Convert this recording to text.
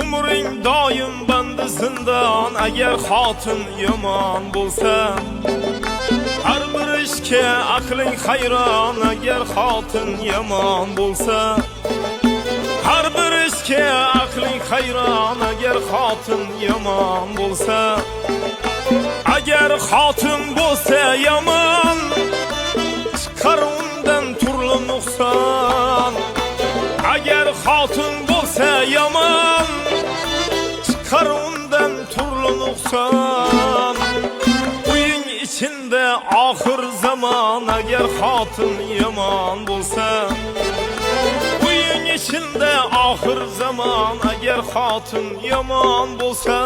Umring doim bandi zindan, agar xotin yomon bo'lsa. Har bir ishga aqling hayron, agar xotin yomon bo'lsa. Har bir ishga aqling hayron, agar xotin yomon bo'lsa. Agar xotin bo'lsa yomon, chiqar undan turli nuqson. Agar xotin bo'lsa yomon, chiqar undan turli nuqson. Uying ichida oxir zamon, agar xotin yomon bo'lsa. Uying ichida oxir zamon, agar xotin yomon bo'lsa.